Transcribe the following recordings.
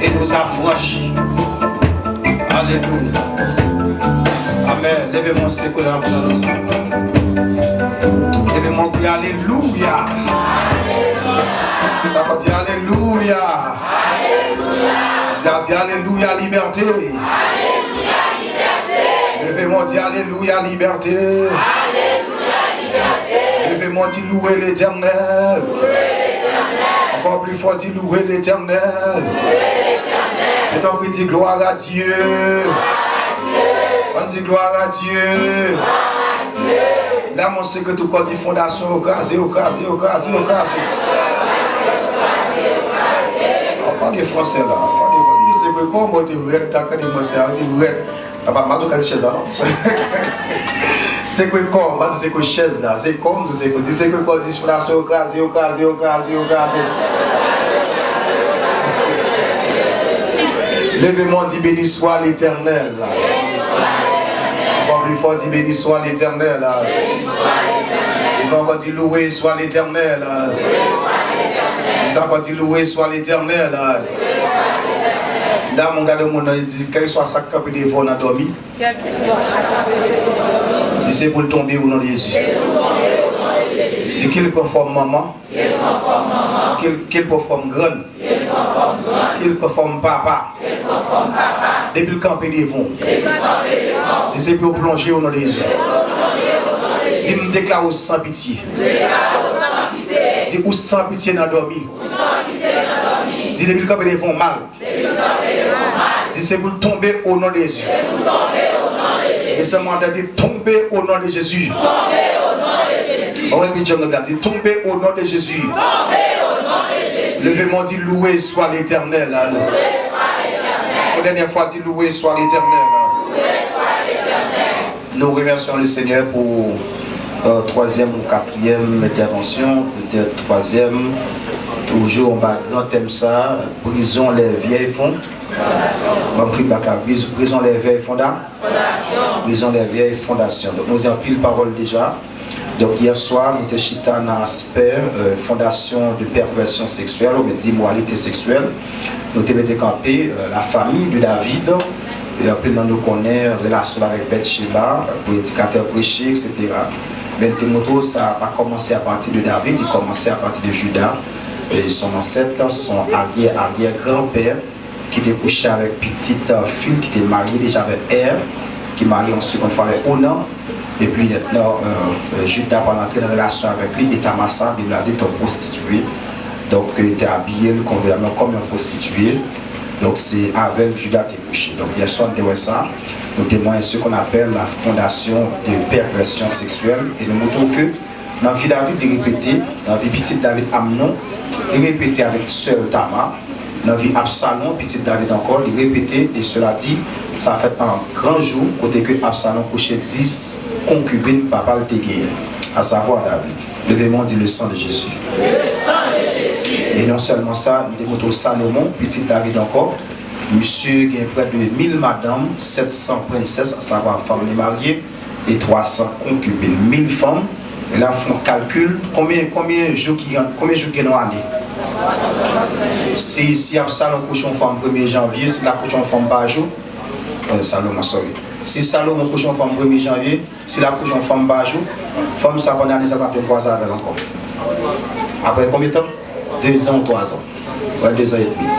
Et nous affranchis. Alléluia. Amen. Levez-moi ce que l'on Levez-moi crier Alléluia. Ça va dire Alléluia. Ça va dire Alléluia, liberté. Alléluia, liberté. Levez-moi dire Alléluia, liberté. Alléluia, liberté. Levez-moi dire louer l'Éternel. Encore plus fort, dit louer l'Éternel. Et donc il dit gloire à Dieu. On dit gloire à Dieu. Là, on sait que tout corps dit fondation, écrasé. On parle des français là. On sait que comment tu es d'accord avec moi, c'est un peu pas mal de chez ça. C'est quoi corps, c'est quoi chaise là, c'est comme tout c'est quoi, c'est quoi corps, c'est fondation ocasé. Levez-moi, dit béni soit l'Éternel là. Encore plus fort, dit béni soit l'Éternel là. Et encore dit loué soit l'Éternel là. Ça encore dit loué soit l'Éternel là. Là, mon gars de mon dit quel soit ça qui peut devant on a dormi. Et c'est pour tomber au nom de Jésus. Dit qu'il performe maman. Qu'il performe grande. Qu'il performe papa. Depuis le campé devant. Dit c'est pour plonger au nom de Jésus. Dit me déclare sans pitié. Dit ou sans pitié n'a dormi. Dit depuis le campé devant mal. Dit c'est pour tomber au nom de Jésus. Et c'est moi qui dit tomber au nom de Jésus. On va dire tomber au nom de Jésus. Levez-moi, dit loué soit l'Éternel. La dernière fois, dit loué soit l'Éternel. Nous remercions le Seigneur pour troisième ou quatrième intervention, peut-être troisième. Toujours on va grand thème ça, brisons les vieilles fonds. Brisons les vieilles fondations. Brisons les vieilles fondations. Donc nous avons pile parole déjà. Donc hier soir, nous avons chita dans l'aspect fondation de perversion sexuelle ou d'immoralité sexuelle. Nous avons campé la famille de David. Et après nous connaissons la relation avec Bathsheba, prédicateur prêché, etc. Mais ça n'a pas commencé à partir de David, il a commencé à partir de Judas. Et son ancêtre, son arrière-grand-père, qui était couché avec petite fille, qui était mariée déjà avec Er, qui est mariée ensuite une fois avec Onan. Et puis maintenant, Judas va entrer dans la relation avec lui, et Tamasa, il a dit ton prostitué. Donc il était habillé convenablement comme un prostitué. Donc c'est avec Judas qui est couché. Donc il y a soit de ça, nous témoignons ce qu'on appelle la fondation de perversion sexuelle. Et nous montrons que dans la vie de David, il répétait, dans la vie petite David Amnon, il répétait avec seul Tamar. Dans la vie Absalom, petit David encore, il répétait, et cela dit, ça fait un grand jour, côté que Absalom couchait 10 concubines, papa le tégué, à savoir David. Levez-moi, dit le sang de Jésus. Le sang de Jésus. Et non seulement ça, nous démontrons Salomon, petit David encore, monsieur qui a près de 1000 madames, 700 princesses, à savoir femmes mariées, et 300 concubines, 1000 femmes. Et là, on calcule combien de jours qui ont année. Si Absalom couche en femme 1er janvier, si la couche en femme par jour, Salomon, sorry. Si Salomon couche en femme 1er janvier, si la couche en femme par jour, femme ça pendant l'année, ça va faire 3 ans avec encore. Après combien de temps? 2 ans ou 3 ans. Ouais, 2 ans et demi.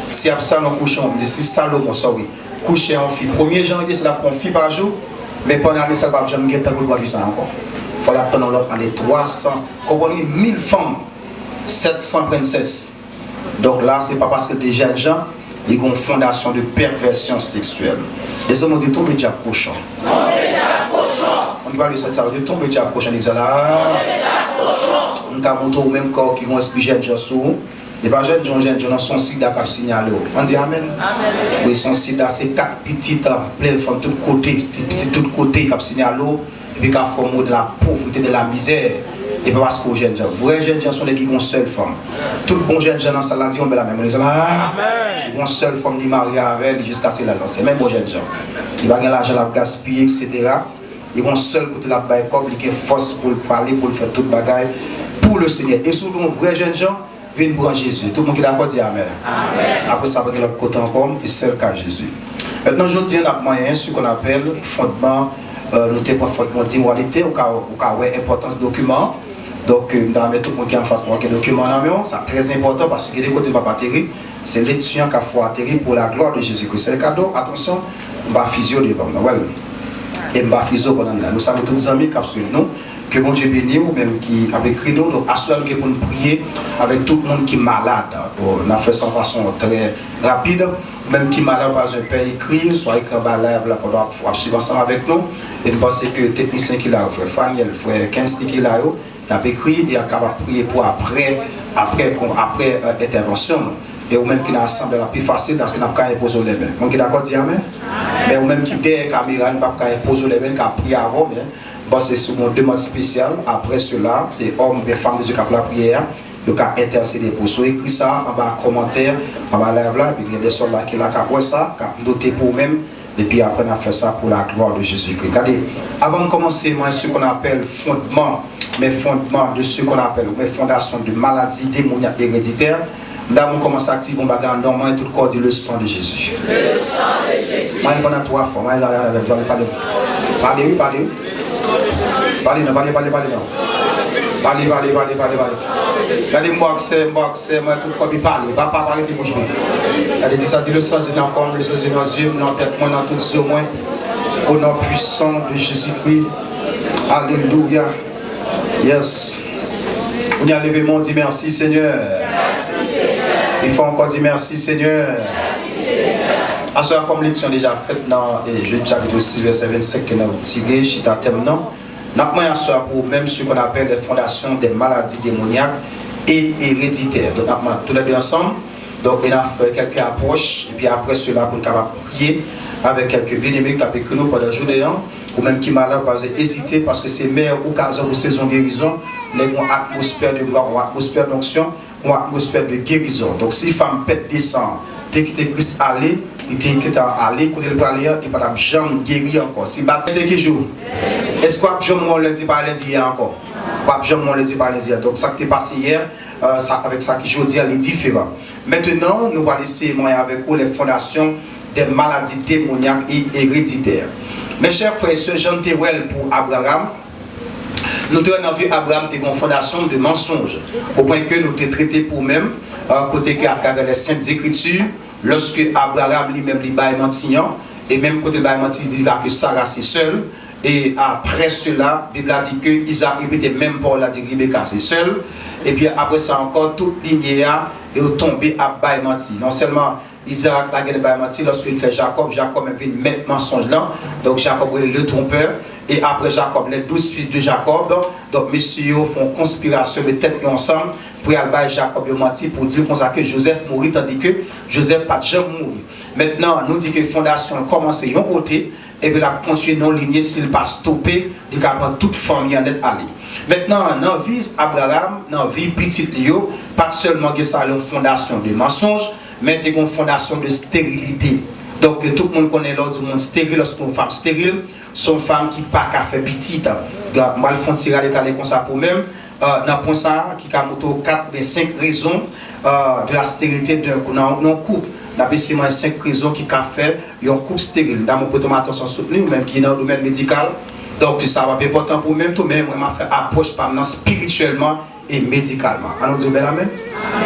Si Absalom couche en si Salomon, sorry, couche en fille 1er janvier, c'est la première fille par jour, mais pendant l'année, ça va jamais gagner pour voir ça encore. Il faut l'attendre l'autre année 300. Comprenez 1000 femmes, 700 princesses. Donc là, ce n'est pas parce que des jeunes gens, ils ont une fondation de perversion sexuelle. Les hommes ont dit tomber déjà cochon. On va lui dire ça, veut dire tomber déjà cochon. On a montré au même corps qui vont expliquer les gens sous. Les pas jeunes gens sont sida qui signalé. On dit Amen. Oui, son sida, c'est 4 petites, plein de femmes de tous côtés qui signalé. Et puis qui forment de la pauvreté, de la misère. Et pas parce que les jeunes gens. Les jeunes gens sont les qui ont une seule femme. Tout bon jeune gens dans ça là dit on met la même. Ils ont une seule femme qui marie avec jusqu'à ce là. C'est même bon jeunes gens. Ils vont gagner l'argent à gaspiller, etc. Ils vont seul côté la baille comme ils ont force pour parler, pour faire toute bagaille pour le Seigneur. Et souvent, vrais jeunes gens viennent prendre Jésus. Tout le monde qui est d'accord dit Amen. Après ça, va l'autre côté encore, et seul qu'à Jésus. Maintenant, je dis, on a moyen, ce qu'on appelle fondement, noté pour fondement d'immoralité, au cas où importance document. Donc, dans tout le monde qui est en face pour un document en avion, c'est très important parce que les côtés ne vont pas atterrir. C'est l'étudiant qui a fait atterrir pour la gloire de Jésus-Christ. C'est le cadeau, attention, on va physio devant nous. Et on va physio pendant là. Nous savons tous les amis qui sont nous, que mon Dieu bénit ou même qui a écrit nous, donc assurez-nous que pour nous prier avec tout le monde qui est malade. On a fait ça de façon très rapide. Même qui est malade par un père écrit, soit écrit en bas là, pour suivre ensemble avec nous. Et nous pensons que le technicien qui l'a, frère Faniel, frère Kensley qui l'a, il a écrit et il a capable de prier pour après intervention. Et ou même qui n'a assemblé la plus facile parce qu'il n'a pas imposé les mains. Donc il est d'accord dit Amen. Mais ou même qui derrière la caméra, il n'a pas imposé les mains, qui a prié avant, mais Bon, c'est sur mon demande spéciale. Après cela, les hommes et femmes de Dieu qui ont la prière, ils ont intercédé pour ça. Écrit ça en bas, commentaire, en bas là, et puis il y a des soldats qui ont ça, qui ont noté pour eux-mêmes. Et puis après, on a fait ça pour la gloire de Jésus-Christ. Regardez, avant de commencer, moi, ce qu'on appelle fondement, mes fondements de ce qu'on appelle, mes fondations de maladies démoniaques héréditaires, nous avons commencé à activer un bagage en moi et tout le corps dit le sang de Jésus. Le sang de Jésus. Moi, je suis 3 fois. Moi, je parlez. Regardez-moi, c'est moi, tout le corps qui parle. Va pas parler de bouche. Regardez, ça dit le sang de Jésus encore, le sang de Jésus dans les yeux, dans la tête, dans tout ce moins. Au nom puissant de Jésus-Christ. Alléluia. Yes. On y a levé mon dit merci Seigneur. Il faut encore dire merci Seigneur. À ce comme lecture déjà faite dans Jeudi chapitre 6 verset 25 que nous avons tiré, chita thème non. Nous avons pour même ce qu'on appelle les fondations des maladies démoniaques et héréditaires. Donc nous avons tous les deux ensemble. Donc on a fait quelques approches et puis après cela pour capable prier avec quelques bien-aimés qui ont écrit nous pendant le jour ou même qui malade pas hésiter parce que c'est meilleure occasion pour saison guérison, les bons atmosphère de gloire, ou atmosphère d'onction, ou atmosphère de guérison. Donc si femme pète descend, dès que Christ aller, il t'inquiète à aller, quand il parle, il va jamais guérir encore. Si battre dès que jour. Est-ce que je me le dis pas lundi hier encore? Je me le dis pas lundi hier. Donc ça qui est passé hier, avec ça qui je dis, elle est différent. Maintenant, nous allons laisser moi avec vous les fondations des maladies démoniaques et héréditaires. Mes chers frères et sœurs, Jean Terrell pour Abraham, nous avons vu Abraham et une fondation de mensonges, au point que nous avons traité pour même, côté qu'à travers les Saintes Écritures, lorsque Abraham lui-même lui baille menti, et même côté baille menti, il dit que Sarah c'est seul, et après cela, la Bible a dit que Isaac répétait même pour la dit Rebecca c'est seul, et puis après ça encore, toute ligne est tombée à baille menti. Non seulement Isaac a gagné baille menti lorsqu'il fait Jacob, Jacob est venu mettre mensonge là, donc Jacob est le trompeur. Et après Jacob, les 12 fils de Jacob, donc messieurs font conspiration de tête ensemble pour aller Jacob menti pour dire que Joseph mourit tandis que Joseph pas jamais mourir. Maintenant, nous dit que la fondation commence à un côté et puis la continue non lignée s'il pas stoppé, il va prendre toute famille en être allée. Maintenant, dans la vie Abraham, dans la vie petit Léo, pas seulement que ça a une fondation de mensonges, mais une fondation de stérilité. Donc tout le monde connaît l'ordre du monde stérile, lorsqu'une femme stérile, son femme qui n'a pas fait petite. Moi, je fais tirer l'état comme ça pour même. Dans point ça, qui a 4 ou 5 raisons de la stérilité d'un couple. D'après ces 5 raisons qui a fait un couple stérile. Dans mon côté, attention soutenue, même qui est dans le domaine médical. Donc ça va être important pour même tout même, moi, faire approche par spirituellement et médicalement. Alors, disons, bel amen.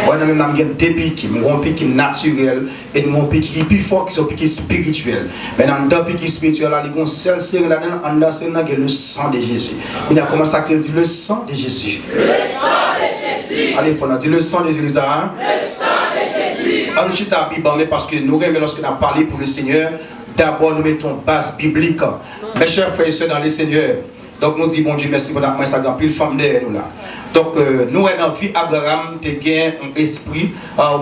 Moi, je suis deux pics, un pic naturel et un pic qui est plus fort, qui sont pics spirituels. Mais dans deux pics spirituels, il y a une seule série là-dedans, c'est le sang de Jésus. On a commencé à dire le sang de Jésus. Le sang de Jésus. Allez, il faut dire le sang de Jésus. Le sang de Jésus. Alors, nous chutons la Bible, parce que nous, lorsqu'on a parlé pour le Seigneur, d'abord nous mettons base biblique. Mes chers frères et sœurs dans le Seigneur. Donc nous disons, bon Dieu, merci pour notre ça pile femme derrière nous là. Donc nous, dans la vie Abraham, tu as un esprit,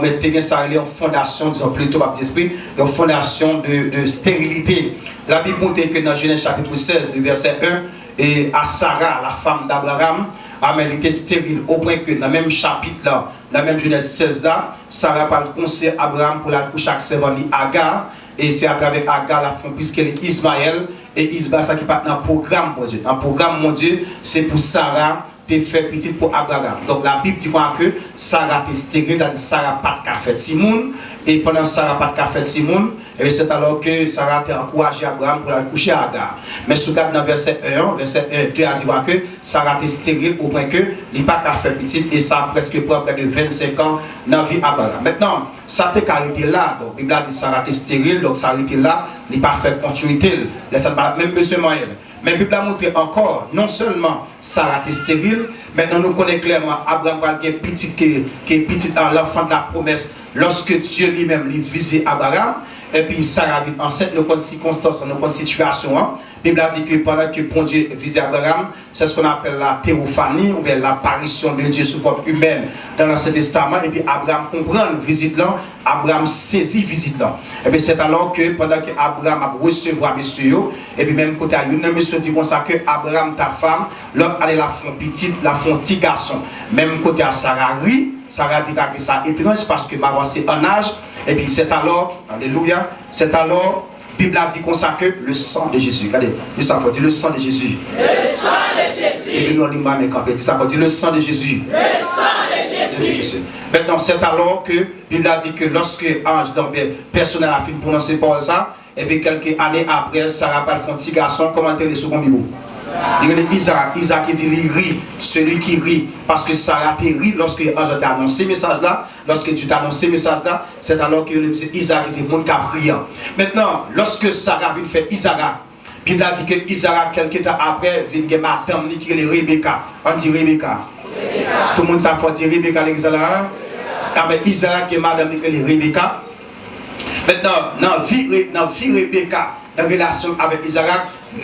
mais tu as une fondation, disons plutôt pas d'esprit, une fondation de stérilité. La Bible montre que dans Genèse chapitre 16, le verset 1, et à Sarah, la femme d'Abraham, elle était stérile, au point que dans le même chapitre là, dans la même Genèse 16 là, Sarah parle conseil Abraham pour la coucher avec servant Agar. Et c'est à travers Agar la femme, puisqu'elle est Ismaël, et Ismaël, ça qui part dans le programme, mon Dieu. Dans le programme, mon Dieu, c'est pour Sarah, t'es fait petit pour Abraham. Donc la Bible dit que Sarah t'es stérile, c'est-à-dire Sarah pas de café de Simon, et pendant Sarah pas de café de Simon, et c'est alors que Sarah t'a encouragé Abraham pour aller coucher à Agar. Mais sous dans verset 1, verset 1, Dieu a dit que Sarah t'est stérile au point que il pas café petit, et ça a presque près de 25 ans dans la vie Abraham. Maintenant, ça t'est arrêté là, donc la Bible a dit Sarah t'est stérile, donc ça arrêté là, il pas fait continuité, même monsieur Moël. Mais la Bible a montré encore, non seulement Sarah est stérile, maintenant nous connaissons clairement Abraham qui est petit dans l'enfant de la promesse, lorsque Dieu lui-même lui visait Abraham, et puis Sarah vit enceinte, nous connaissons circonstances, nous connaissons situation, La Bible a dit que pendant que bon Dieu visitait Abraham, c'est ce qu'on appelle la théophanie, ou bien l'apparition de Dieu sous forme humaine dans l'Ancien Testament. Et puis Abraham comprend la visite là, Abraham saisit la visite là. Et puis c'est alors que pendant que Abraham a recevoir monsieur, et puis même côté à une monsieur dit comme ça que Abraham, ta femme, l'autre allait la font petite, la font petit garçon. Même côté à Sarah rit, Sarah dit que ça étrange parce que ma voix c'est en âge. Et puis c'est alors, alléluia, c'est alors, la Bible a dit qu'on ça que le sang de Jésus. Regardez, dis ça pour dire le sang de Jésus. Le sang de Jésus. Et puis nous on dit ça pour dire le sang de Jésus. Le sang de Jésus. Maintenant c'est alors que la Bible a dit que lorsque ange dans le personnel a fini de prononcer par ça, et puis quelques années après, Sarah parle de un petit garçon, commenter les secondes Bible. Il y a Isaac qui dit il rit, celui qui rit, parce que Sarah te rit lorsque l'ange t'a annoncé ce message là, lorsque tu t'as annoncé ce message là, c'est alors que Isaac qui dit mon cap riant. Maintenant, lorsque Sarah vient faire Isaac, la Bible a dit que Isaac, quelques temps après, vient madame qui est Rebecca. On dit Rebecca. Tout le monde sait faut dire Rebecca l'examen. Mais Isaac et madame qui est Rebecca. Maintenant, dans la vie Rebecca, en relation avec Isaac,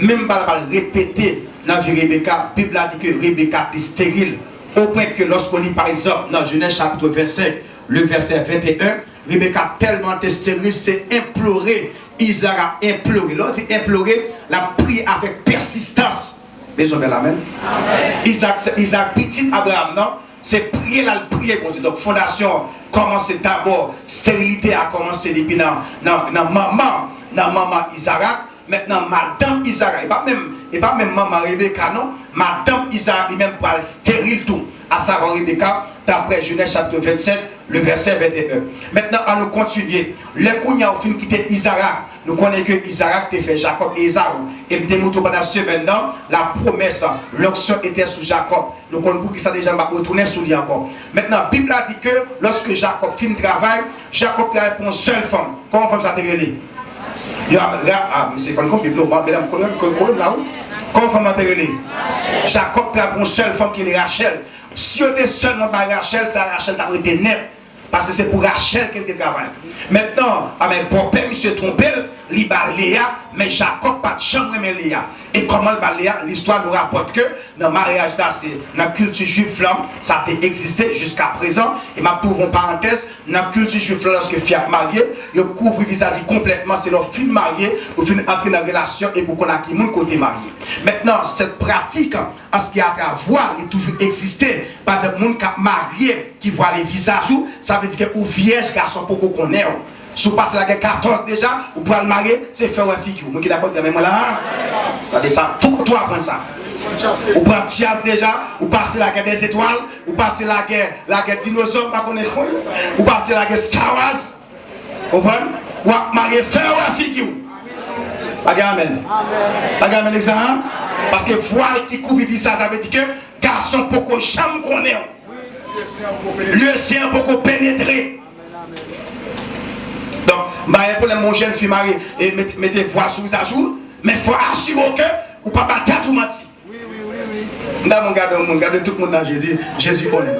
même pas répéter dans la vie Rebecca, la Bible a dit que Rebecca est stérile. Au point que lorsqu'on lit par exemple dans Genèse chapitre 25, le verset 21, Rebecca tellement stérile, c'est implorer. Isaac a imploré. L'autre dit implorer, la prière avec persistance. Besoin de l'amen. Isaac, petit Abraham, non? C'est prier la prière pour Dieu. Donc, fondation, commencer d'abord, stérilité a commencé depuis dans maman Isaac. Maintenant, madame Isaac, et pas même maman Rebecca, non? Madame Isaac, lui-même, pour être stérile tout. À savoir Rebecca, d'après Genèse chapitre 27, le verset 21. Maintenant, à nous continuer. Les Kounia au film qui était Isaac, nous connaissons que Isaac a fait Jacob et Esaü. Et nous pendant ce maintenant, la promesse, l'onction était sous Jacob. Nous connaissons que ça déjà va retourner sous lui encore. Maintenant, la Bible a dit que lorsque Jacob finit le travail, Jacob travaille pour une seule femme. Comment femme ça te relève? C'est comme comment femme te relève? Jacob travaille pour une seule femme qui est Rachel. Si on était seulement par Rachel, ça Rachel t'a été net. Parce que c'est pour Rachel qu'elle travaille. Maintenant, avec mon père, monsieur trompé, il bat Léa, mais Jacob pas de chambre mais Léa. Et comment il bat Léa? L'histoire nous rapporte que dans le mariage là, c'est dans la culture juive là, ça a existé jusqu'à présent. Et ma trouve en parenthèse, dans la culture juive là, lorsque fiat marié, il couvre le visage complètement, c'est leur fille mariée, pour finir entrer dans la relation et pour qu'on a qui mon côté marié. Maintenant, cette pratique, en ce qui a à voir, il a toujours existé. Par exemple, les gens mariés qui voient les visages, ça veut dire que ou vierge garçon pour qu'on connaisse. Si vous passez la guerre 14 déjà, vous pouvez le marier, c'est faire un figure. Moi qui d'accord dire, mais moi là, regardez ça, tout toi apprendre ça. Vous prenez Tias déjà, vous passez la guerre des étoiles, vous passez la guerre dinosaure, pas qu'on est con, vous passez la guerre Star Wars, vous comprenez? Vous marier, faire un figure. Amen. Amen, exemple. Parce que voile qui couvre ça, ça veut dire que garçon pour qu'on chambre qu'on est. Le sien pour qu'on pénétrer. Donc, pour les mon jeune fille mariée, mettez voile sous à jour, mais il faut assurer que vous ne pouvez pas battre tout menti. Oui. Dans mon gars, tout le monde dans Jésus, Jésus connaît.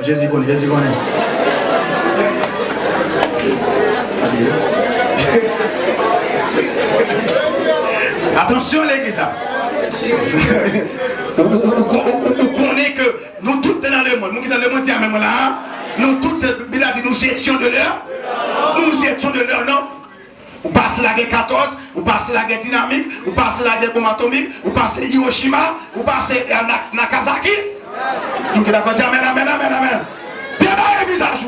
Attention l'église. Vous connaissez que nous tous dans le monde, nous qui dans le monde, même là, nous tous, nous étions de l'heure. Nous étions de l'heure, non? Vous passez la guerre 14, vous passez la guerre dynamique, vous passez la guerre bombe atomique, vous passez Hiroshima, vous passez Nagasaki. Nous qui d'accord dire amen. Débarrez le visage.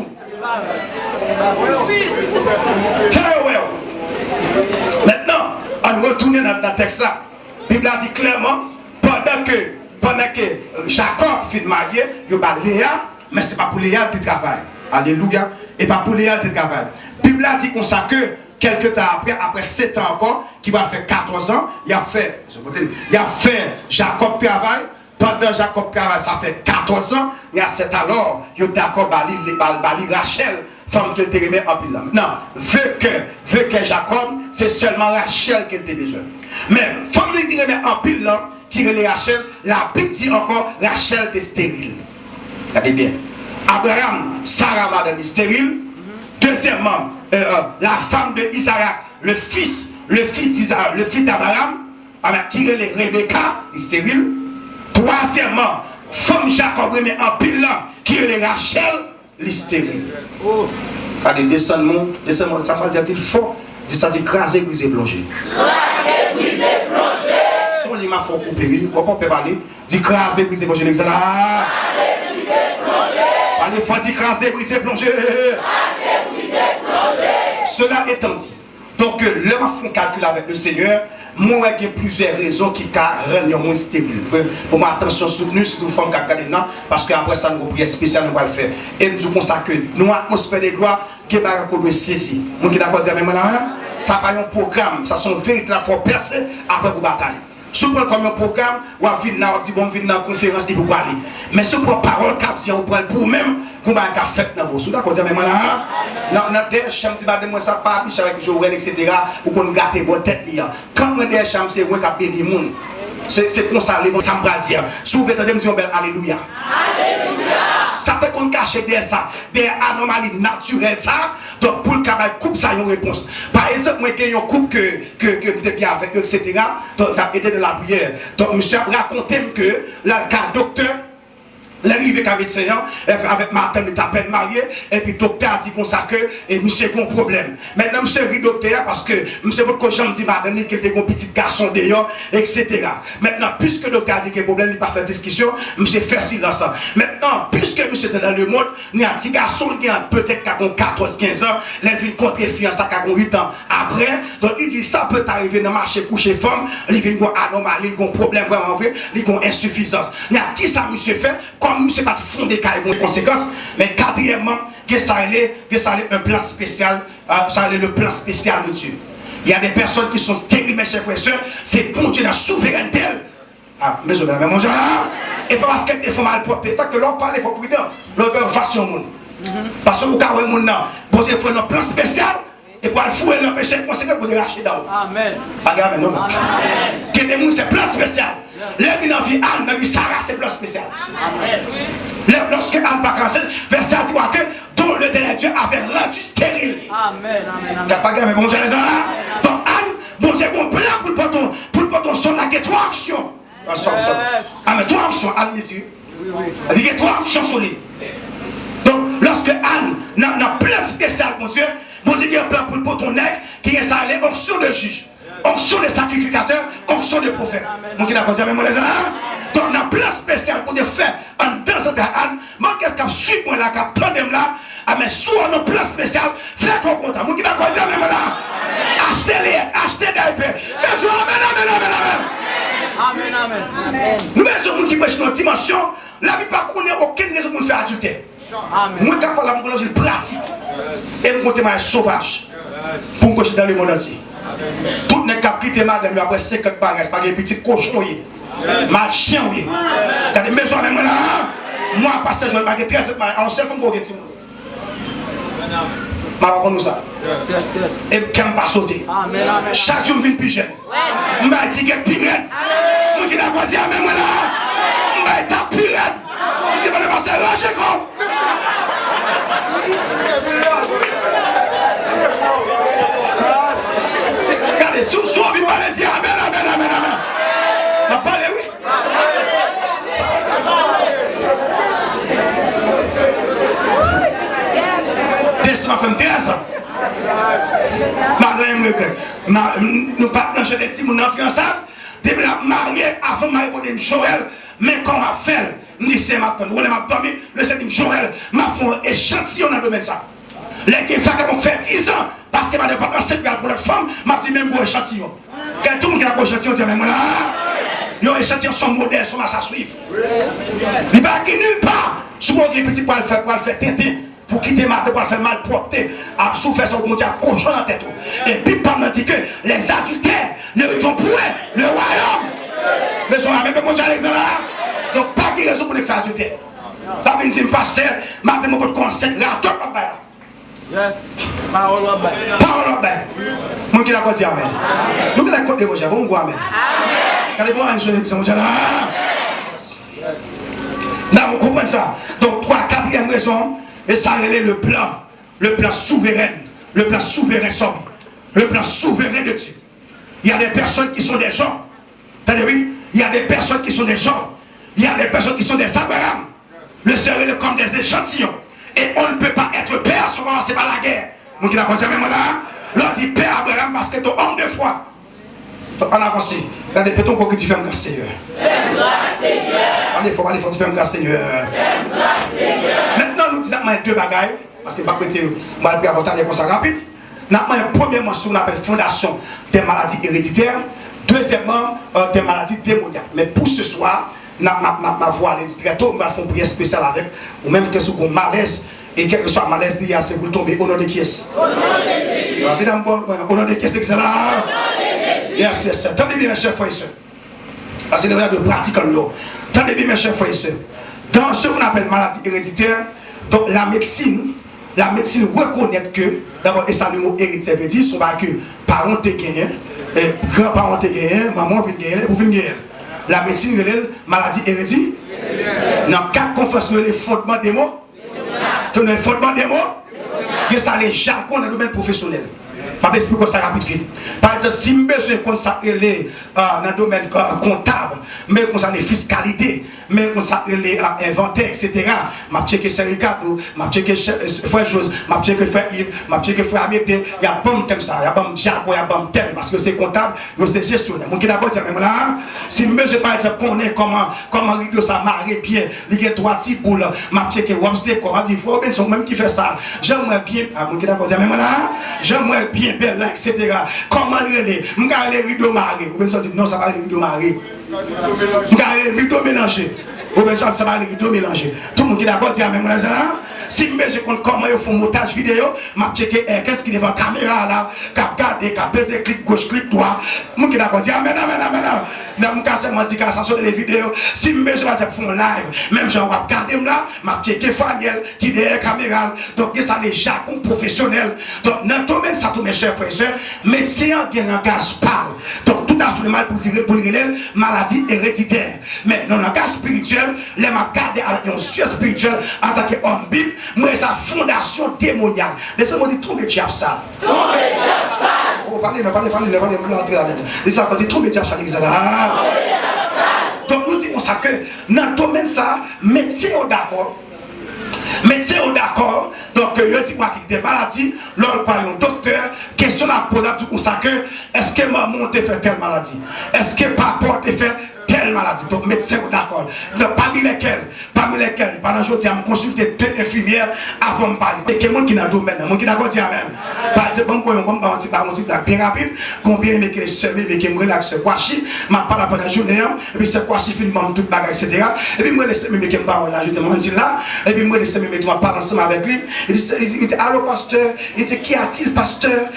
Maintenant, on retourne dans le texte là. La Bible a dit clairement, pendant que Jacob fit marier, il va Léa, mais ce n'est pas pour Léa qui travaille. Alléluia. Et pas pour Léa qui travaille. La Bible a dit qu'on sait que quelques temps après 7 ans encore, qui va faire 14 ans, il a fait Jacob travail. Pendant Jacob travaille, ça fait 14 ans, il y a 7 alors, il y a d'accord bali Rachel, femme qui était remise en pile là. Non, vu que Jacob, c'est seulement Rachel qui était besoin. Mais femme qui était remise en pile là, qui relève Rachel, la Bible dit encore Rachel est stérile. Regardez bien. Abraham, Sarah madame est stérile. Deuxièmement, la femme de Isaac, le fils d'Abraham, qui est les Rebecca, il est stérile. Troisièmement, femme Jacob, mais en pile là, qui est les Rachel, il est stérile. Regardez, descends-moi, ça va dire fort, dit ça dit craser, briser, plonger. Craser, briser, plonger. Son lima faut couper, comment on peut parler? Dit craser, briser, plonger, l'exemple là. Craser, briser, plonger. Allez, faut dire craser, briser, plonger. Craser, briser, plonger. Cela étant dit, donc le m'a fait calcul avec le Seigneur. Moi, il y a plusieurs raisons qui rendent moins stérile. Pour ma attention soutenue, si nous faisons regarder là, parce qu'après ça, nous avons prière spéciale, nous allons le faire. Et nous disons ça que nous, atmosphère de gloire, qui est qu'on doit saisir. Nous qui d'accord dire, mais maintenant, ça pas un programme, ça sont véritablement faut percer après pour bataille. Souvent comme un programme, ou à venir là, on dit bon, venir dans la conférence, pour parler. Mais ce pour parole cap, si on prend pour vous-même, qu'on va faire dans vos sous. D'accord, mais maintenant, dans des chambres, tu moi ça pas, puis avec Joël, etc., ou qu'on gâte votre tête. Quand on des chambres, c'est moi qui a béni le monde. C'est comme ça, ça me va dire. Si vous voulez me dire, alléluia. Alléluia. Ça fait qu'on cache des anomalies naturelles, ça. Donc, pour le travail, coupe ça, il y a une réponse. Par exemple, moi, j'ai une coupe que je bien avec, etc. Donc, tu as aidé de la prière. Donc, monsieur a raconté que, là, le docteur, l'arrivée avec médecin, avec Martin, il t'a peine marié, et puis le docteur a dit comme ça que, et monsieur a un problème. Maintenant, monsieur rit docteur parce que, monsieur votre cochon dit, madame, qu'il était un petit garçon d'ailleurs, etc. Maintenant, puisque le docteur a dit qu'il y a un problème, il n'a pas fait discussion, monsieur fait silence. Maintenant, puisque monsieur était dans le monde, il y a un petit garçon qui a peut-être 14-15 ans, il a vu une contre-fiance à 8 ans après, donc il dit, ça peut arriver dans le marché coucher femme, il y a une anomalie, il y a un problème vraiment vrai, il y a une insuffisance. Il y a qui ça, monsieur fait, comme monsieur pas fondé car il y a des conséquences, mais quatrièmement, que ça allait un plan spécial, ça allait le plan spécial de Dieu. Il y a des personnes qui sont stériles, mes chers frères et sœurs, c'est bon Dieu dans la souveraineté. Ah, mais je vais mon Dieu là. Et pas parce qu'elle te fait mal propre, c'est ça que l'on parle, il faut prudent, l'on veut faire au monde. Parce que vous avez un monde, bon Dieu fait un plan spécial. Et pour le fouer, le péché conséquent pour le lâcher d'eau. Amen. Amen. Que des gens, c'est plan spécial. Les gens dans la vie Anne, dans la vie Sarah, c'est plan spécial. Amen. Lorsque Anne va cancer, verset dit que dont le dernier Dieu avait rendu stérile. Amen. Amen. Bon Dieu, donc Anne, bon Dieu, un plan pour le bâton son, il y a 3 actions. Amen. 3 actions, Anne me dit. Il y a 3 actions sur lui. Donc, lorsque Anne n'a un plan spécial, mon Dieu, bon Dieu, il y a un plan pour le bâton nègre qui est salé, onction de juge, onction de sacrificateur, onction de prophète. Donc, il a posé même les uns. Donc, on a un plan spécial pour faire en dans cette Anne. Moi, qu'est-ce qu'il y a suivi moi là, qui tandem là, mais soit un plan spécial, faites qu'on compte. Moi, qui va dire même là, achetez des paix. Amen. Nous, les gens qui pêchent notre dimension, la vie pas connaît aucune raison pour nous faire adulter. Moi, quand on a une pratique, et je compte ma sauvage pour me coucher dans le monde entier. Tout les cap quitté madame après 50 bagages, pas des petits cochons, mal chien, dans des maisons même là. Moi, passer je vais pas 13 en seul femme pour gagner. Ma va nous ça. Et qui me pas sauter. Chaque jour je viens plus jeune. M'a dit que pirate. Moi qui n'a pas dit même là. M'a dit pirate. Tu vas le passer ranger quoi. Regardez, si vous soyez vivant, allez dire amen, amen, amen, amen. Ma parole, oui. Descends, femme 13 ans. Nous partageons des petits mouns fiançailles. Depuis la mariée, avant ma époque, Joël, mais quand ma fait, je dis c'est ma tante, je m'a dormi, le septième Joël, m'a fait un échantillon dans le domaine ça. Les gens qui fait 10 ans, parce que ma département 7 pour les femmes, m'a dit même gros échantillon. Quand tout le monde qui a un échantillon, dit même là, il y a un échantillon, son modèle, son masse à suivre. Il ne va pas nulle part. Souvent, il y a des petits pour le faire têter. Pour quitter ma pour faire mal propre, à souffrir son monter à cochon dans la tête. Et puis, pas me dire que les adultères ne retournent plus le royaume. Mais on a même pas Alexandre. Donc, pas de raison pour les faire adultères. Pas venir dire, pasteur, ma demande pour le conseil, là, toi, papa. Yes, parole au bain. Parole au bain. Moi qui l'ai pas dit amen. Nous qui l'avons côté Roger, bon, amen. Amen. Quand les bons ont une solution, là. Là, vous comprenez ça. Donc, 4e raison. Et ça relève le plan souverain, le plan souverain de Dieu. Il y a des personnes qui sont des gens Attendez, oui, il y a des personnes qui sont des gens, il y a des personnes qui sont des Abraham. Le Seigneur est comme des échantillons. Et on ne peut pas être père sans commencer par la guerre. Donc il a continué même là. L'on dit père Abraham parce que tu es homme de foi. En avance. Regardez, peut-on pour que tu fais grâce Seigneur. Fais grâce Seigneur. Allez, il faut tu fais grâce Seigneur. Fais grâce Seigneur. Maintenant, nous disons deux bagailles. Parce que je ne vais pas prêter avantage comme ça rapide. Nous avons un premier mention qu'on appelle fondation des maladies héréditaires. Deuxièmement, des maladies démoniaques. Mais pour ce soir, ma voix aller très tôt, nous allons faire une prière spéciale avec. Ou même que ce soit malaise. Et quel que soit malaise, c'est vous tomber au nom de qui est-ce? Au nom de Jésus. Au nom de qui est-ce que c'est là? Au nom de Jésus. Yes, yes. Tenez bien mes chers frères et sœurs. Parce que c'est le de pratique en l'eau. Tenez bien mes chers frères et sœurs. Dans ce qu'on appelle maladie héréditaire, donc la médecine reconnaît que, d'abord, et ça le mot héréditaire veut dire, c'est que parents te gagnent, grands-parents te gagnent, maman vient gagner, vous venez gagner. La médecine relève maladie héréditaire. Dans quatre confessions, les fondements des mots. Dans le fondement des mots, que ça les jargons dans le domaine professionnel. Je vais expliquer ça rapide vite. Par exemple, si je besoin qu'on s'appelle dans le domaine comptable, mais qu'on s'appelle fiscalité, mais qu'on s'appelle inventaire, etc. Je checké Saint Ricardo, je checké Frère Jose, je checké Frère Yves, je checké Frère Amédée. Il y a pas de thème ça, il y a pas de jargon, il y a pas de thème parce que c'est comptable, c'est gestionnaire. Mon qui d'accord, même là, si je besoin par exemple connaît comment rideau ça marre bien, il y a trois petits boules, je checké Webster, comment dire, faut bien sont même qui fait ça. J'aimerais bien, mon qui d'accord, même là, j'aimerais bien belle là, etc. Comment les rideaux marrés? Ou bien ça dit non, ça va les rideaux marrés. Les rideaux mélangés. Ou bien ça va les rideaux mélangés. Tout le monde qui est d'accord, dit à même là. Si je compte comment ils font montage vidéo, je checker qu'est-ce qui est devant la caméra là, qui regarde, qui pèse, clic gauche, clic droit. Je suis d'accord, dit amen. Dans mon cas, c'est moi qui ai les vidéos. Si je suis faire un live, même si on va regarder là, je checker Faniel qui est derrière la caméra. Donc, ça les jargons professionnels. Donc, dans le domaine, ça tous mes chers frères et sœurs, médecin qui langage parle. Donc, tout à fait mal pour dire maladie héréditaire. Mais dans le langage spirituel, les m'a gardé avec un sujet spirituel en tant qu'homme bible. Moi, c'est la fondation démoniale. Laissez-moi dire, trompez diable ça. Trompez diable ça. Oh, parlez, l'entrer là-dedans. Laissez-moi dire, trompez diable ça, l'église là. Donc, nous disons ça que dans le domaine ça, médecin est d'accord. Médecin est d'accord. Donc, il y a des maladies, l'on parle un docteur, question à poser tout ça que, est-ce que maman t'a fait telle maladie? Est-ce que papa t'a fait telle maladie? Donc, médecin est d'accord. Parmi lesquels, pendant que je me consulté deux infirmières avant de parler. Et quelqu'un qui est dans le domaine, mon qui est d'accord, même. Par exemple, je vais bien rapide, combien de mes semaines, qui me relaxe ce quachi, je parle pendant la journée, et puis ce quachi finit tout le bagage, etc. Et puis, moi, les semaines, qui me parle là, je dis là, et puis, moi, les semaines, je parle ensemble avec lui. Il dit, allô, pasteur, il dit, qu'y a-t-il, pasteur?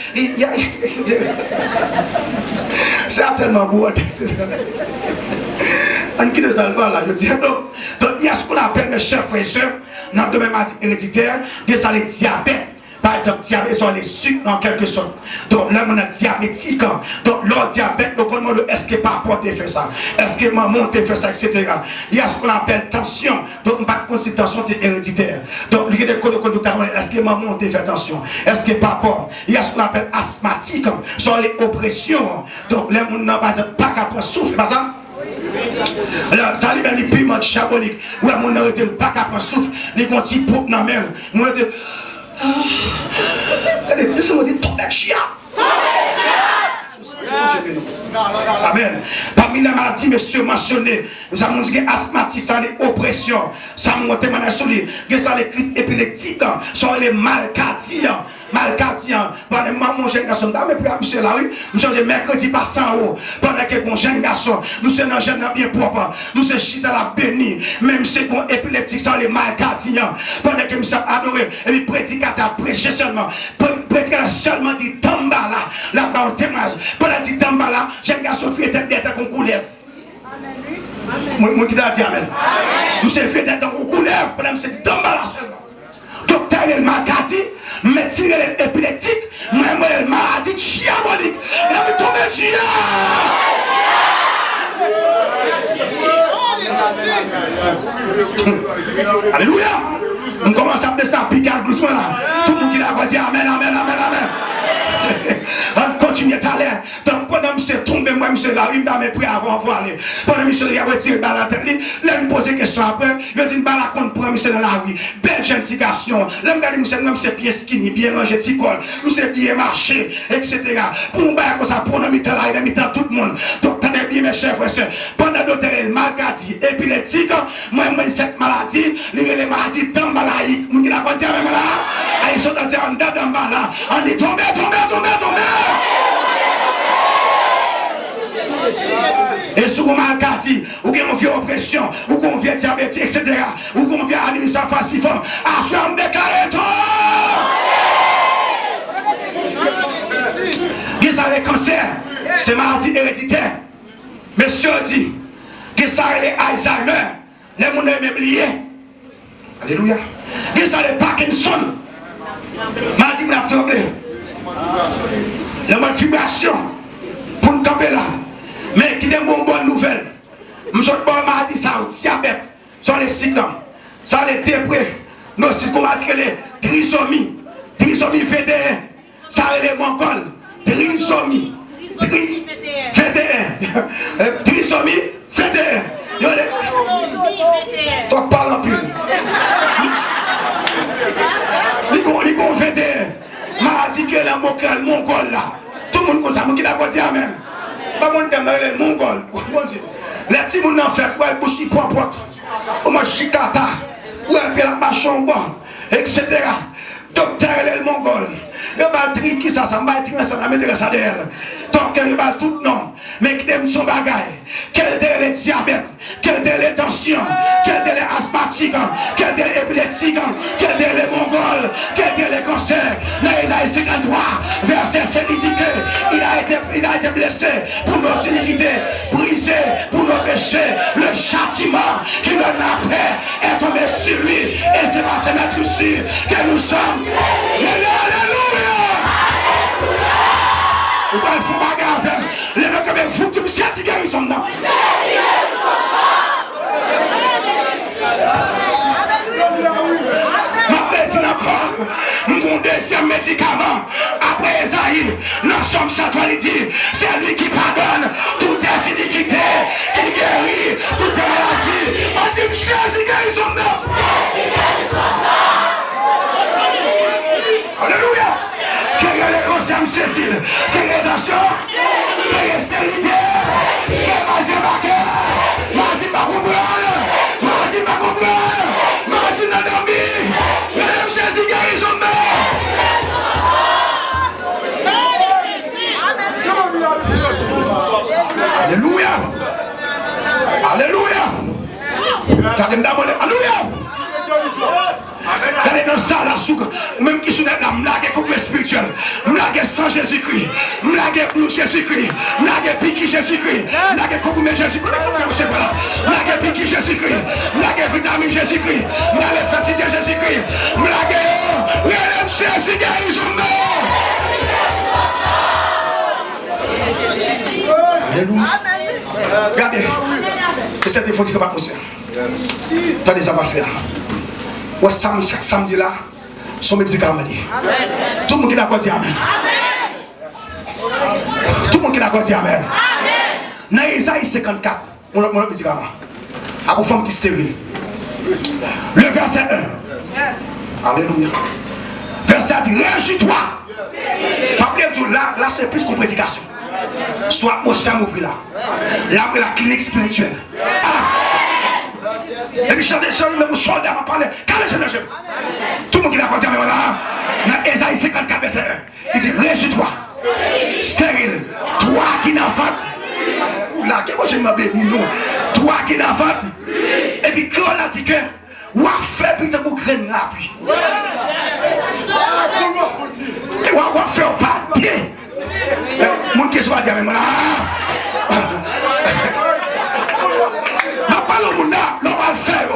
C'est tellement beau, etc. En qui de ça là, je dis non. Donc il y a ce qu'on appelle mes chers frères et sœurs, dans le domaine héréditaire, il y a les diabètes. Par exemple, diabète sont les sucres en quelque sorte. Donc là, on a diabétique. Donc leur diabète, donc on demande est-ce que papa t'a fait ça? Est-ce que maman t'a fait ça, etc. Il y a ce qu'on appelle tension. Donc on pas de tension héréditaire. Donc il y a des codes de est-ce que maman t'a fait tension? Est-ce que papa? Il y a ce qu'on appelle asthmatique, sont les oppressions. Donc là, on n'a pas qu'à prendre souffle, pas ça? Alors, ça lui met les piments diaboliques. Ouais, mon arrêté le pas qu'à souffle. Les contis pour dans même. Moi, laissez-moi dire tout le chia. Amen. Parmi les maladies, monsieur mentionné, nous avons dit que asthmatique, ça les oppressions, ça monte maintenant sur les, que ça les crises épileptiques, sont les malcardiens. Malcardiens, pendant que mon jeune garçon, mais puis monsieur là, oui, monsieur mercredi passant en haut, pendant que mon jeune garçon, monsieur n'a jeune bien propre, monsieur chita la béni, même si qu'on épileptique, sont les malcardiens, pendant que monsieur adoré, et puis prédicateur prêché seulement, prédicateur seulement dit Tambala, là-bas on témoignage, pendant dit Tambala, jeune garçon fait tête d'être qu'on coulève. Moi qui t'a dit Amen. Monsieur fait tête qu'on coulève, pendant que monsieur dit Tambala seulement. Docteur est maladi, médecin est épileptique, moi est maladie diabolique. Et on tombe chia. Alléluia. On commence à faire ça, piquer doucement là. Tout le monde qui l'a dit Amen. On continue à l'air. Donc pendant que c'est tombé, moi après, monsieur là, il m'a pris avant de aller. Pendant monsieur, il a retiré dans la tête. Là, il me pose des questions après. Il dit, bah, la compte pour monsieur dans la rue. Belle gentille garçon. Là, il me dit, monsieur, bien skinny, bien rangé, petit col. Monsieur, bien marché, etc. Pour nous, comme ça, pour nous mettre là, il a mis tout le monde. Donc, tenez bien, mes chers frères. Pendant docteur maladie épileptique, moi, cette maladie, les maladies dans maladie. Nous, qui la connaissons même là. Ils sont dans là. On dit, tombez. Et si vous m'avez dit, ou qu'on vient oppression, ou qu'on vient diabétique, etc., ou qu'on vient administration falsiforme, à ce moment déclaré tout. Qui ça les cancers, c'est maladie héréditaire. Monsieur dit, qui ça les Alzheimer, les gens même oublié. Alléluia. Qui ça les Parkinson, maladie de la tremblée. La malfibration, pour nous camper là. Mais qui est une bonne nouvelle. Je suis pas dit ça, diabète, sur les cycles, ça les dépré, nos cycles, on va dire les trisomie 21, ça les mongols, trisomie 21. Toi parles en pile. Les gars 21, maladie que la mongol là. Tout le monde comme ça, qui l'a dit amen. Pas mon thème, les mongols. Les petits gens n'en fait quoi, bouche pointe. Ou moi chicata, ou un peu la machon bon, etc. Docteur les mongols. Il va trier qui ça va trier ça, va mettre ça derrière. Donc il va tout non. Mais qui aime son bagage. Quel est le diabète, quel est les tensions, quel est les asthmatiques, quel est les épileptiques, quel est les mongols, quel est les cancers. Dans Isaïe 53, verset 7, il dit que il a été blessé pour nos iniquités, brisé pour nos péchés. Le châtiment qui donne la paix est tombé sur lui. Et c'est par ses maîtres que nous sommes. Alléluia! Vous parlez de bagarre, les mecs comme vous, tu me cherches, ils sont dedans. Mon deuxième médicament, après Esaïe, nous sommes Saint-Antoine, il dit, c'est lui qui pardonne toutes les iniquités, qui guérit toutes les maladies. On dit, monsieur, ils sont dedans. Alléluia. Quelle est le conseil, Cécile? Quelle est rédemption? Quelle est stérilité? Quelle est maladie pas comprendre? Maladie pas comprendre? Maladie n'a dormi? Mesdames, Jésus, guérison de Alléluia. Alléluia. Alléluia. Allez dans ça, la soupe, même qui sont là, m'lague couple spirituel, m'lague sans Jésus-Christ, m'lague plus Jésus-Christ, m'lague piqué Jésus-Christ, m'lague couple Jésus-Christ, m'lague piqué Jésus-Christ, m'lague vitamine Jésus-Christ, m'lague facilité Jésus-Christ, m'lague relève Jésus-Christ, guérison. Alléluia. Regardez, c'est cette info qui va passer. Regardez, ça va faire. Ouais, chaque samedi là, son médicament. Tout le monde qui n'a pas dit amen. Tout le monde qui n'a pas dit amen. Dans Isaïe 54, mon médicament. À vos femmes qui stérile. Le verset 1. Alléluia. Verset 1 dit, réjouis-toi. Pas dire là c'est plus qu'une prédication. Soit atmosphère m'ouvrir là. Là, la clinique spirituelle. Et puis chantez, même vous soldats va parler. Tout le monde qui l'a croisé, dans Esaïe 54, verset 1, il dit, réjouis-toi, stérile, toi qui n'as pas. Là, qu'est-ce que je m'appelle, non? Toi qui n'as pas. Et puis, quand on a dit que, ou a fait, puis c'est pour grainer là, puis. Et ou a fait au papier. Mon question va dire, mais voilà. Pas le monde là, l'on va le faire.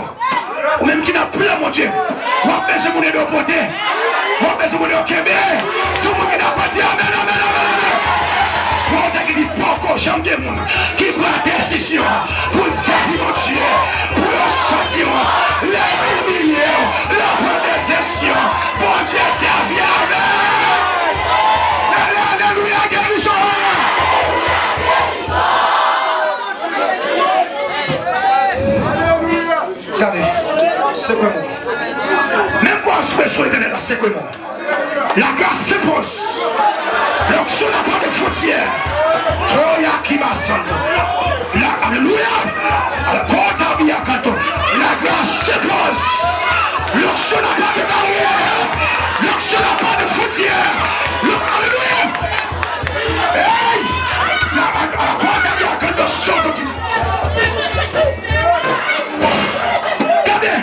Ou même qui n'a plus mon Dieu. On va baisser mon nez de côté. On va baisser mon nez au Québec. Tout le monde qui n'a pas dit amen, amen, amen, amen. Pour qui dit pourquoi j'aime des gens qui prend la décision pour servir mon Dieu, pour le sortir, les humilier, la prendre déception. Bon Dieu servir amen. Alléluia, guérison. Regardez, c'est quoi moi? Même quoi, je suis éternel, c'est quoi moi? La grâce s'impose. L'onction n'a pas de frontières. Alléluia. La grâce s'impose. L'onction n'a pas de barrière. L'onction n'a pas de frontières. Alléluia. Hey! Regardez,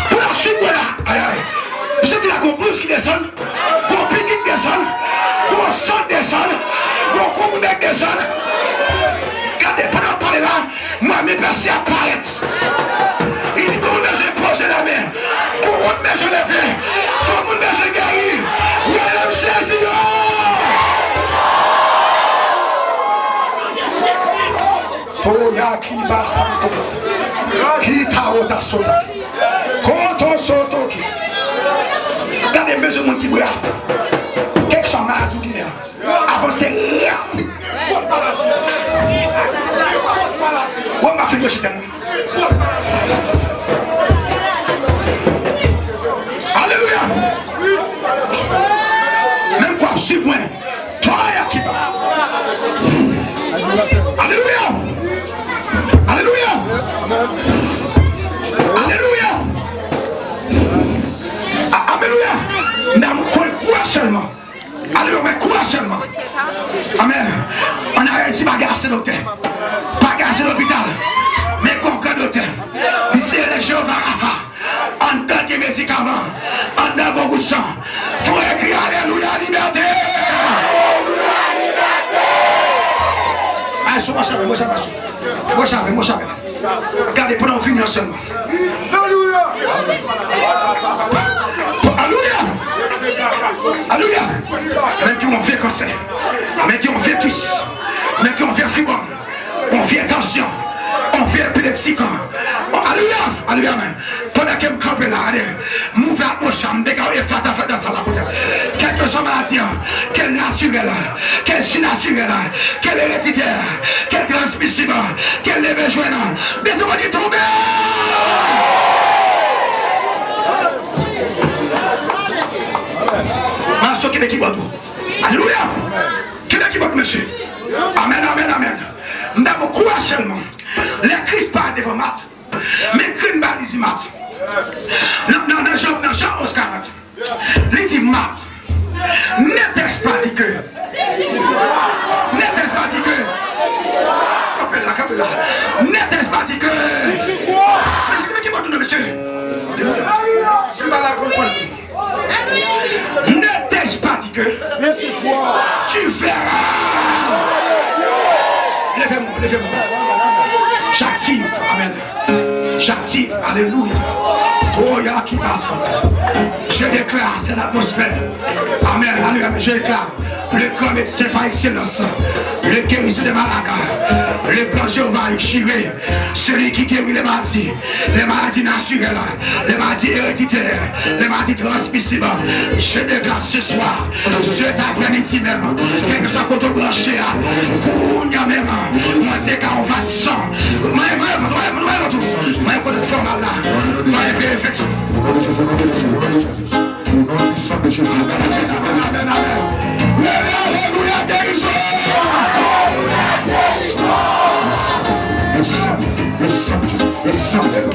pour la chute là, aïe aïe, je sais la comprise qui descend, qu'on pique qui descend, qu'on chante descend, qu'on communique descend. Regardez, pendant parler là, moi mes personnes apparaissent. Ici, tout le monde se pose la main, tout le monde se lève, tout le monde se guérit. Oui, le Seigneur. Toya qui basa, qui taota soda, konto soto qui. Quand des besoins qui brave, quelque chose m'a dit qu'il y a. Avancez rapide. On m'a fait le chien. Alléluia. Même quoi, je suis loin. Toya qui basa. Alléluia. Alléluia. Alléluia. Alléluia. Nous croyons seulement. Alléluia, mais croyons seulement. Amen. On a réussi à garder docteur. Pas garder l'hôpital. Mais qu'on garde docteur. Ici, les Jéhovah Rapha. En tant que médicament. En tant que beaucoup de sang. Il faut écrire Alléluia, liberté. Moi j'avais. Regardez, pendant finir seulement. Alléluia. Alléluia. Même qui ont fait cancer, même qui ont fait kiss, même qui ont fait fibrome, on fait tension, on fait épilepsie. Alléluia. Alléluia. Pendant que je me campe là, mouvez à gauche, je me dégage et faites dans sa la. Quelle que soit maladie, quelle naturelle, quelle surnaturelle, quelle héréditaire, quelle transmissible, quelle lève joignant, laissez-moi dire tomber. Marceau qui est bon. Alléluia. Qui est bon, monsieur. Amen, amen, amen. Nous avons croire seulement. Les Christ pas devant mat. Mais Christ pas ici mat. Dans Jean 11:40. Il dit mat. N'était-ce pas dit que. N'était-ce pas dit que. N'était-ce pas dit que. Monsieur, qui est bon, monsieur. C'est pas la comprendre. N'était-ce pas dit que. Tu verras. Levez-moi. J'active, amen. J'active, alléluia. Toya qui passe. Je déclare cette atmosphère. Amen, alléluia. Je déclare le grand médecin par excellence. Le guérisseur de malades. Le grand Jéhovah Jireh. Celui qui guérit les maladies naturelles, les maladies héréditaires, les maladies transmissibles. Je déclare ce soir, cet après-midi même, quel que soit côté branché, pour nous même, moi déclare on va de sang. Moi, côté de forme là, moi, effectivement. Alléluia, guérison. Le sang.